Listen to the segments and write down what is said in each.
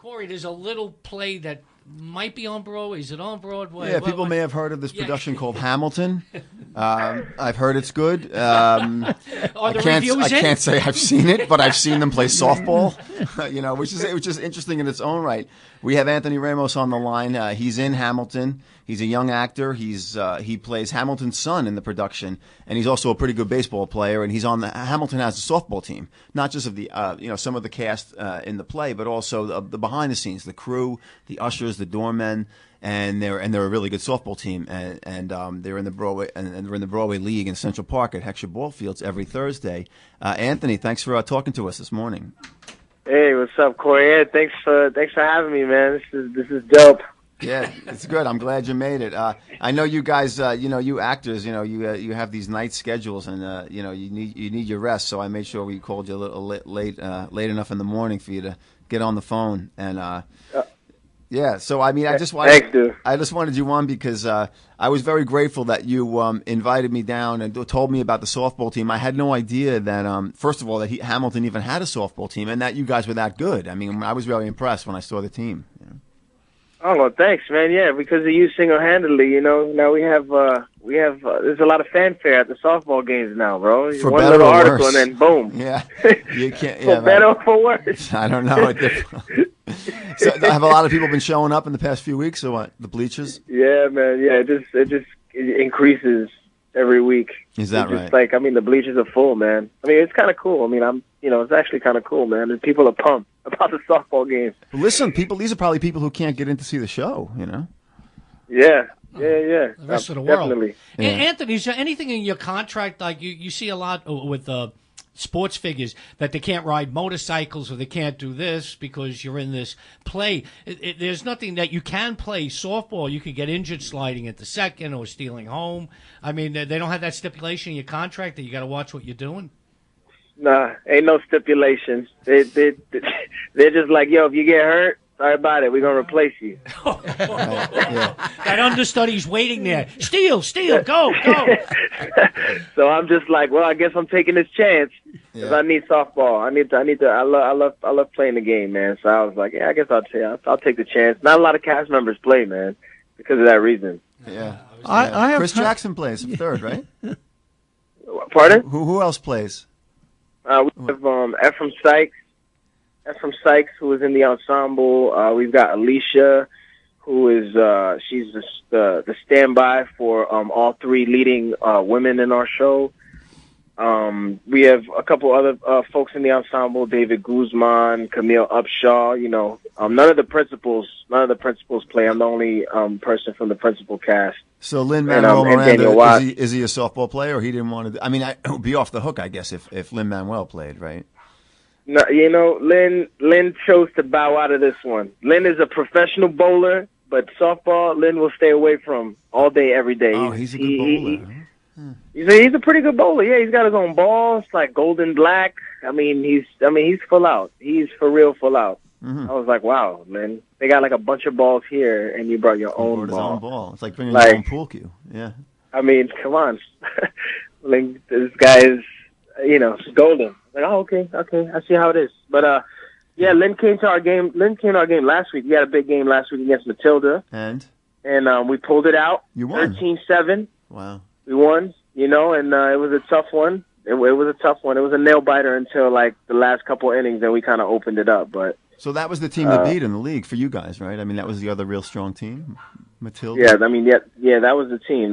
Corey, there's a little play that might be on Broadway. Is it on Broadway? Yeah, people may have heard of this production called Hamilton. I've heard it's good. I can't say I've seen it, but I've seen them play softball. Which is interesting in its own right. We have Anthony Ramos on the line. He's in Hamilton. He's a young actor. He plays Hamilton's son in the production, and he's also a pretty good baseball player. And he's on Hamilton has a softball team, not just of the some of the cast in the play, but also the behind the scenes, the crew, the ushers, the doormen, and they're a really good softball team. And they're in the Broadway and they're in the Broadway League in Central Park at Heckscher Ball Fields every Thursday. Anthony, thanks for talking to us this morning. Hey, what's up, Corey? Yeah, thanks for having me, man. This is dope. Yeah, it's good. I'm glad you made it. I know you guys, you actors, you have these night schedules, and you need your rest. So I made sure we called you a little late enough in the morning for you to get on the phone. And yeah, so I mean, I just wanted you on because I was very grateful that you invited me down and told me about the softball team. I had no idea that first of all that Hamilton even had a softball team, and that you guys were that good. I mean, I was really impressed when I saw the team. Oh, well, thanks, man. Yeah, because of you single-handedly, now we have there's a lot of fanfare at the softball games now, bro. For one better little or article worse. and then boom. Yeah, you can't. For better or for worse. I don't know. So have a lot of people been showing up in the past few weeks, or what? The bleachers? Yeah, man. Yeah, it increases every week. Is that right? Like, I mean, the bleachers are full, man. I mean, it's kind of cool. I mean, it's actually kind of cool, man. And people are pumped about the softball games. Listen, these are probably people who can't get in to see the show, Yeah. The rest of the world. Definitely. Yeah. Anthony, is there anything in your contract, like you see a lot with sports figures, that they can't ride motorcycles or they can't do this because you're in this play? There's nothing that you can play softball. You could get injured sliding at the second or stealing home. I mean, they don't have that stipulation in your contract that you got to watch what you're doing? Nah, ain't no stipulations. They're just like, yo, if you get hurt, sorry about it. We're going to replace you. That understudy's waiting there. Steal, go. So I'm just like, well, I guess I'm taking this chance because I need softball. I love playing the game, man. So I was like, yeah, I guess I'll take the chance. Not a lot of cast members play, man, because of that reason. Yeah. I have Chris Jackson plays third, right? Pardon? Who else plays? We have Ephraim Sykes, who is in the ensemble. We've got Alicia, who is she's the standby for all three leading women in our show. We have a couple other folks in the ensemble: David Guzman, Camille Upshaw. None of the principals play. I'm the only person from the principal cast. So Lin-Manuel Miranda, is he a softball player, or he didn't want to? I mean, it would be off the hook, I guess, if Lin-Manuel played, right? No, Lin chose to bow out of this one. Lin is a professional bowler, but softball, Lin will stay away from all day, every day. Oh, he's a good bowler. He's a pretty good bowler. Yeah, he's got his own balls, like golden black. I mean, he's full out. He's for real full out. Mm-hmm. I was like, wow, man. They got like a bunch of balls here, and you brought your own ball. His own ball. It's like bringing your own pool cue. Yeah. I mean, come on. Like, this guy is, golden. Like, oh, okay, I see how it is. But yeah, Lynn came to our game. Last week. We had a big game last week against Matilda, and we pulled it out. You won 13-7. Wow. We won. And it was a tough one. It was a tough one. It was a nail biter until like the last couple innings, and we kind of opened it up. But so that was the team to beat in the league for you guys, right? I mean, that was the other real strong team, Matilda. Yeah, I mean, yeah, that was the team.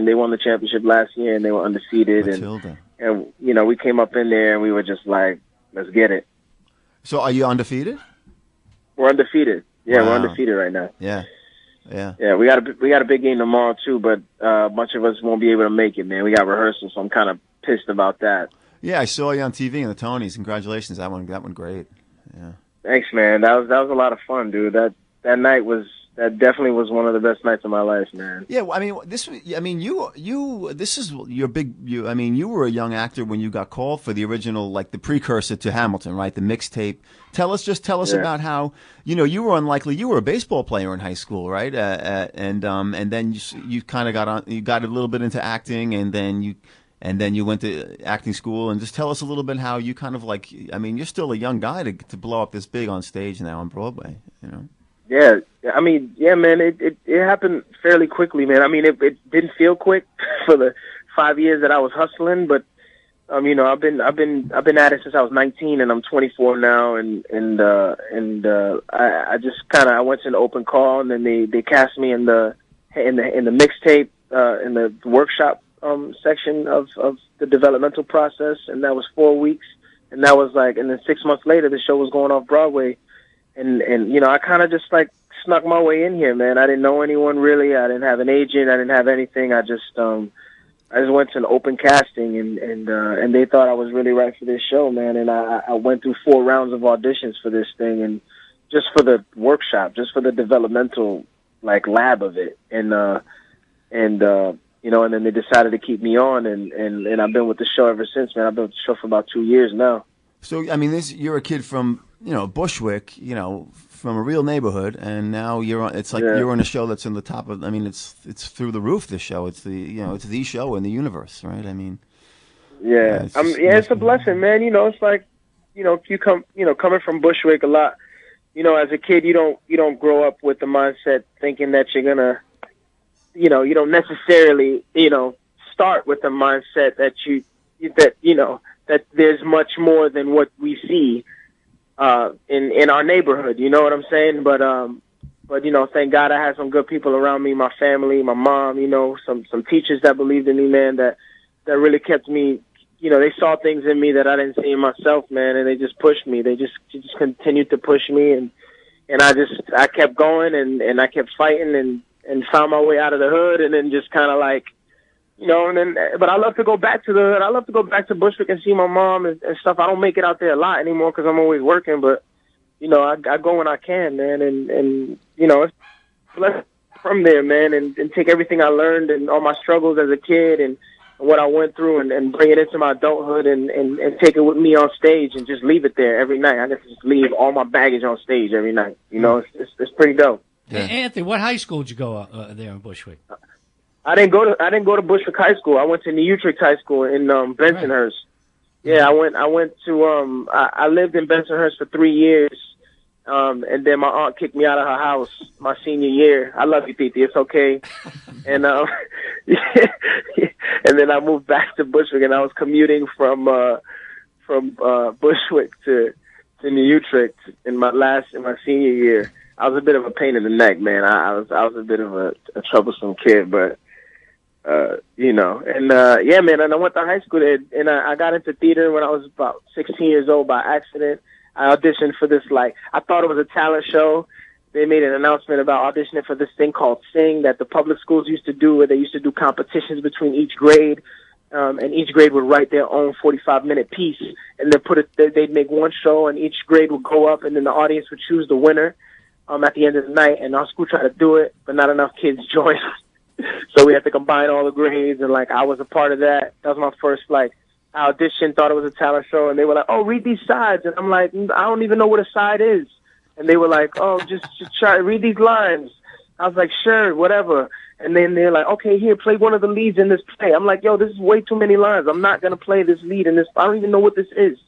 They won the championship last year, and they were undefeated. Matilda. And we came up in there, and we were just like, let's get it. So are you undefeated? We're undefeated. Yeah, Wow. We're undefeated right now. Yeah. Yeah, we got a big game tomorrow too, but a bunch of us won't be able to make it, man. We got rehearsal, so I'm kind of pissed about that. Yeah, I saw you on TV in the Tonys. Congratulations, that one great. Yeah. Thanks, man. That was a lot of fun, dude. That night that definitely was one of the best nights of my life, man. Yeah, I mean, you were a young actor when you got called for the original, like the precursor to Hamilton, right? The mixtape. Tell us about how, you were unlikely. You were a baseball player in high school, right? And then you kind of got a little bit into acting, and then and then you went to acting school. And just tell us a little bit how you kind of like. I mean, you're still a young guy to blow up this big on stage now on Broadway. You know. Yeah, I mean, yeah, man, it happened fairly quickly, man. I mean, it didn't feel quick for the 5 years that I was hustling, but you know, I've been at it since I was 19, and I'm 24 now, and I just kind of I went to an open call, and then they cast me in the mixtape in the workshop section of the developmental process, and that was 4 weeks, and that was like, and then 6 months later, the show was going off Broadway. And you know, I kind of just like snuck my way in here, man. I didn't know anyone really. I didn't have an agent. I didn't have anything. I just went to an open casting, and they thought I was really right for this show, man. And I went through 4 rounds of auditions for this thing, and just for the workshop, just for the developmental like lab of it, and you know, and then they decided to keep me on, and I've been with the show ever since, man. I've been with the show for about 2 years now. So I mean, you're a kid from, you know, Bushwick, you know, from a real neighborhood, and now you're on. It's like you're on a show that's in the top of. I mean, it's through the roof. This show, it's the show in the universe, right? I mean, it's a blessing, man. You know, it's like, you know, coming from Bushwick a lot. You know, as a kid, you don't grow up with the mindset thinking that you're gonna, you know, you don't necessarily, you know, start with the mindset that that there's much more than what we see in our neighborhood, you know what I'm saying? But you know, thank God I had some good people around me, my family, my mom, you know, some teachers that believed in me, man, that really kept me, you know, they saw things in me that I didn't see in myself, man, and they just pushed me. They just continued to push me, and I kept going, and I kept fighting and found my way out of the hood, and then just kind of like, you know, but I love to go back to the hood. I love to go back to Bushwick and see my mom and stuff. I don't make it out there a lot anymore because I'm always working, but, you know, I go when I can, man, and you know, it's blessed from there, man, and take everything I learned and all my struggles as a kid and what I went through and bring it into my adulthood and take it with me on stage and just leave it there every night. I just leave all my baggage on stage every night. You know, it's pretty dope. Yeah. Hey, Anthony, what high school did you go there in Bushwick? I didn't go to Bushwick High School. I went to New Utrecht High School in Bensonhurst. Yeah, I went to I lived in Bensonhurst for 3 years. And then my aunt kicked me out of her house my senior year. I love you, Titi. It's okay. And and then I moved back to Bushwick, and I was commuting from Bushwick to New Utrecht in my senior year. I was a bit of a pain in the neck, man. I was a bit of a troublesome kid, but you know, and yeah, man. And I went to high school there, and I got into theater when I was about 16 years old by accident. I auditioned for this, like, I thought it was a talent show. They made an announcement about auditioning for this thing called Sing that the public schools used to do, where they used to do competitions between each grade, and each grade would write their own 45-minute piece, and they'd make one show, and each grade would go up, and then the audience would choose the winner at the end of the night. And our school tried to do it, but not enough kids joined. So we had to combine all the grades, and, like, I was a part of that. That was my first, like, I auditioned, thought it was a talent show, and they were like, "Oh, read these sides." And I'm like, "I don't even know what a side is." And they were like, "Oh, just try read these lines." I was like, "Sure, whatever." And then they're like, "Okay, here, play one of the leads in this play." I'm like, "Yo, this is way too many lines. I'm not gonna play this lead in this. I don't even know what this is."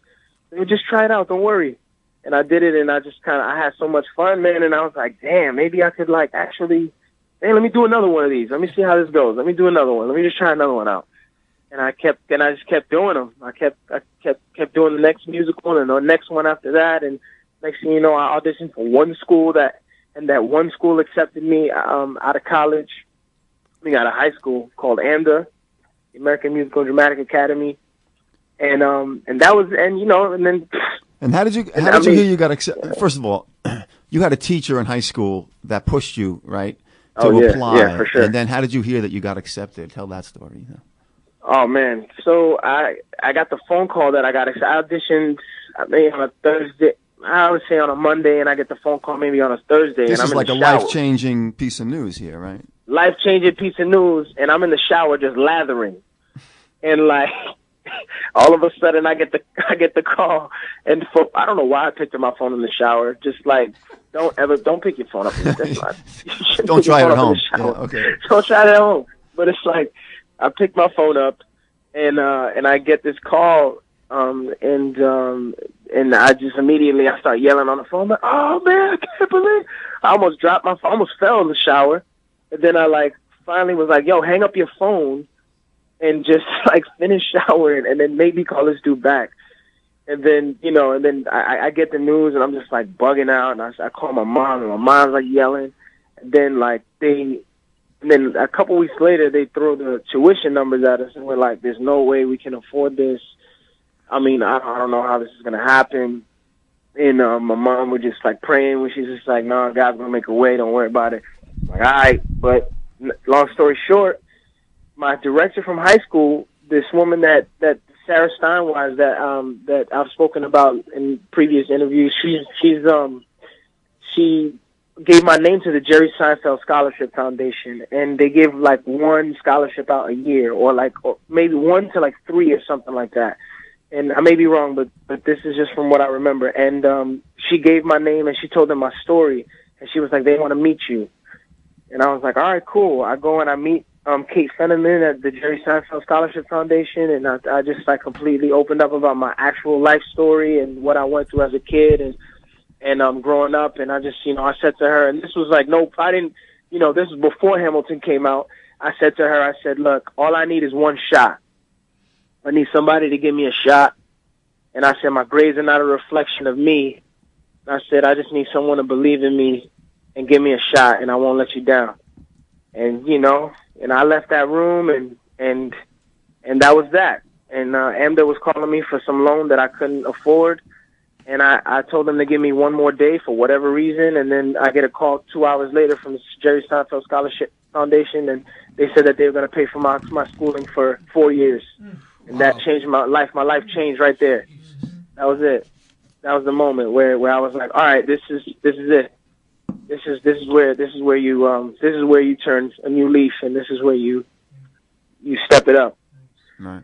They would just try it out. Don't worry. And I did it, and I had so much fun, man. And I was like, "Damn, maybe I could like actually, hey, let me do another one of these. Let me see how this goes. Let me do another one. Let me just try another one out." And I just kept doing them. I kept doing the next musical and the next one after that. And next thing you know, I auditioned for one school that one school accepted me out of college. Out of high school, called AMDA, the American Musical and Dramatic Academy. And that was, and you know, and then. And how did you hear you got accepted? First of all, you had a teacher in high school that pushed you, right, to apply. Yeah, for sure. And then how did you hear that you got accepted? Tell that story. You know. Oh man, so I got the phone call that I auditioned maybe on a Thursday. I would say on a Monday, and I get the phone call maybe on a Thursday. This and is like a life-changing piece of news here, right? Life-changing piece of news, and I'm in the shower just lathering, and like all of a sudden I get the call, and I don't know why I picked up my phone in the shower. Just like don't pick your phone up. Don't try it at home. Yeah, okay. Don't try it at home. But it's like, I picked my phone up, and I get this call, and I just immediately I start yelling on the phone, like, oh man, I can't believe I almost dropped my phone, almost fell in the shower, and then I finally was like, yo, hang up your phone and just finish showering and then maybe call this dude back. And then, I get the news and I'm just bugging out, and I call my mom, and my mom's yelling. And then then a couple weeks later they throw the tuition numbers at us, and we're like, there's no way we can afford this. I mean, I don't know how this is gonna happen. And my mom was just praying, when she's just no, God's gonna make a way, don't worry about it. I'm all right. But long story short, my director from high school, this woman that Sarah Steinwise that I've spoken about in previous interviews, she gave my name to the Jerry Seinfeld Scholarship Foundation, and they give one scholarship out a year, or maybe 1 to 3 or something like that. And I may be wrong, but this is just from what I remember. And she gave my name, and she told them my story, and she was like, they want to meet you. And I was like, all right, cool. I go and I meet Kate Fenneman at the Jerry Seinfeld Scholarship Foundation, and I just completely opened up about my actual life story and what I went through as a kid and growing up. And I just, I said to her, and this was I didn't, this was before Hamilton came out. I said to her, I said, look, all I need is one shot. I need somebody to give me a shot. And I said, my grades are not a reflection of me. I said, I just need someone to believe in me and give me a shot, and I won't let you down. And, and I left that room, and that was that. And AMDA was calling me for some loan that I couldn't afford, and I told them to give me one more day for whatever reason, and then I get a call 2 hours later from the Jerry Seinfeld Scholarship Foundation, and they said that they were going to pay for my schooling for 4 years. And that changed my life. My life changed right there. That was it. That was the moment where I was like, all right, this is it. This is where you turn a new leaf, and this is where you step it up. Right.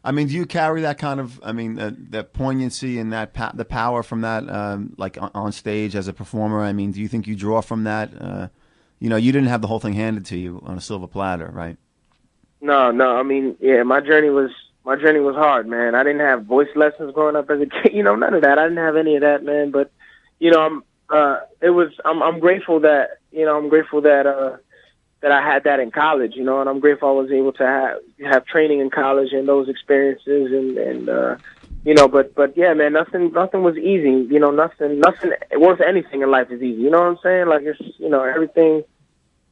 I mean, do you carry that kind of, that poignancy and the power from that, on stage as a performer? I mean, do you think you draw from that? You didn't have the whole thing handed to you on a silver platter, right? No. I mean, yeah, my journey was hard, man. I didn't have voice lessons growing up as a kid. None of that. I didn't have any of that, man. But I'm grateful that that I had that in college, and I'm grateful I was able to have training in college and those experiences, and but yeah, man, nothing was easy, nothing worth anything in life is easy, you know what I'm saying? It's,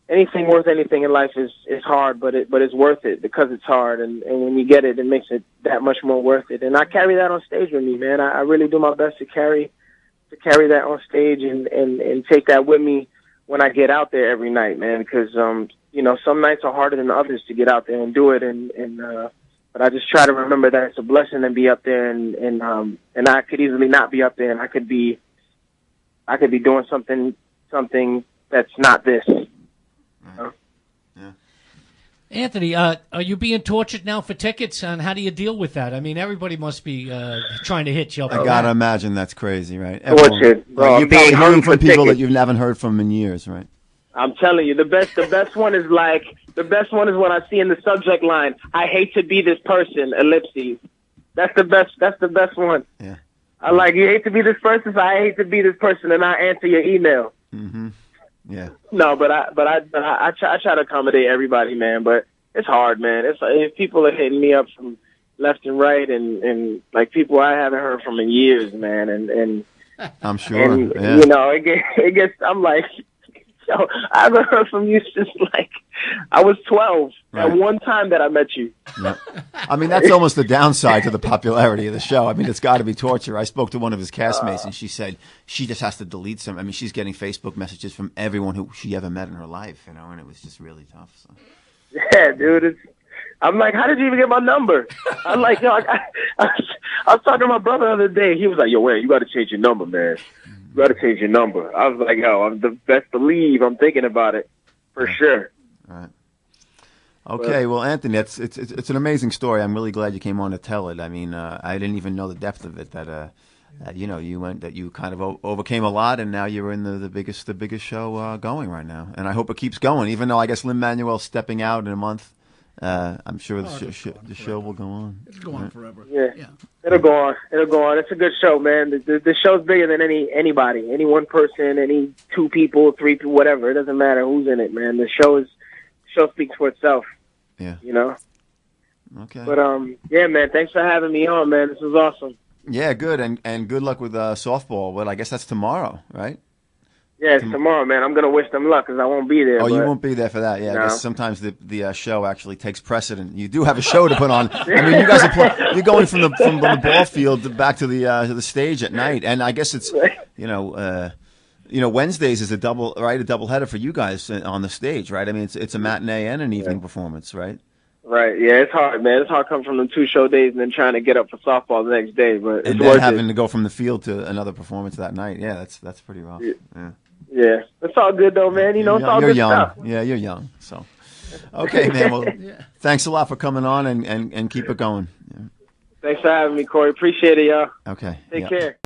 anything worth anything in life is hard, but it's worth it because it's hard, and when you get it, it makes it that much more worth it. And I carry that on stage with me, man. I really do my best to carry that on stage and take that with me when I get out there every night, man, because some nights are harder than others to get out there and do it, but I just try to remember that it's a blessing to be up there, and I could easily not be up there, and I could be doing something that's not this. Right. Yeah. Anthony, are you being tortured now for tickets, and how do you deal with that? I mean, everybody must be trying to hit you up. I gotta imagine that's crazy, right? Tortured. Bro, you're probably hearing from people that you haven't heard from in years, right? I'm telling you, the best one is when I see in the subject line, "I hate to be this person," ellipses. That's the best one. Yeah. You hate to be this person, so I hate to be this person, and I answer your email. Mm-hmm. Yeah. No, but I try to accommodate everybody, man. But it's hard, man. If people are hitting me up from left and right, and people I haven't heard from in years, man. And I'm sure. And, yeah. it gets. I'm like, yo, I haven't heard from you since I was 12. Right. At one time that I met you. Yeah. I mean, that's almost the downside to the popularity of the show. I mean, it's got to be torture. I spoke to one of his castmates, and she said she just has to delete some. I mean, she's getting Facebook messages from everyone who she ever met in her life, and it was just really tough. So. Yeah, dude. I'm like, how did you even get my number? I'm like, yo, I was talking to my brother the other day. He was like, yo, wait, you got to change your number, man. You got to change your number. I was like, yo, I'm the best believe I'm thinking about it for sure. All right. Okay, well, Anthony, it's an amazing story. I'm really glad you came on to tell it. I mean, I didn't even know the depth of it. That you kind of overcame a lot, and now you're in the biggest show going right now. And I hope it keeps going. Even though I guess Lin-Manuel's stepping out in a month, I'm sure the show will go on. It'll go on forever. Yeah. It'll go on. It'll go on. It's a good show, man. The show's bigger than anybody, any one person, any two people, three people, whatever. It doesn't matter who's in it, man. The show speaks for itself. Yeah. You know. Okay. But yeah, man. Thanks for having me on, man. This was awesome. Yeah, good, and good luck with softball. Well, I guess that's tomorrow, right? Yeah, it's tomorrow, man. I'm gonna wish them luck because I won't be there. Oh, you won't be there for that. Yeah, I guess sometimes the show actually takes precedent. You do have a show to put on. I mean, you guys you're going from the ball field back to the stage at night, and I guess it's Wednesdays is a double header for you guys on the stage, right? I mean, it's a matinee and an evening performance, right? Right, yeah, it's hard, man. It's hard coming from them 2 show days and then trying to get up for softball the next day, but and then having to go from the field to another performance that night. Yeah, that's pretty rough. Yeah, it's all good though, man. You know, it's all good stuff. Yeah, you're young, so okay, man. Well, thanks a lot for coming on and keep it going. Yeah. Thanks for having me, Corey. Appreciate it, y'all. Okay, take care.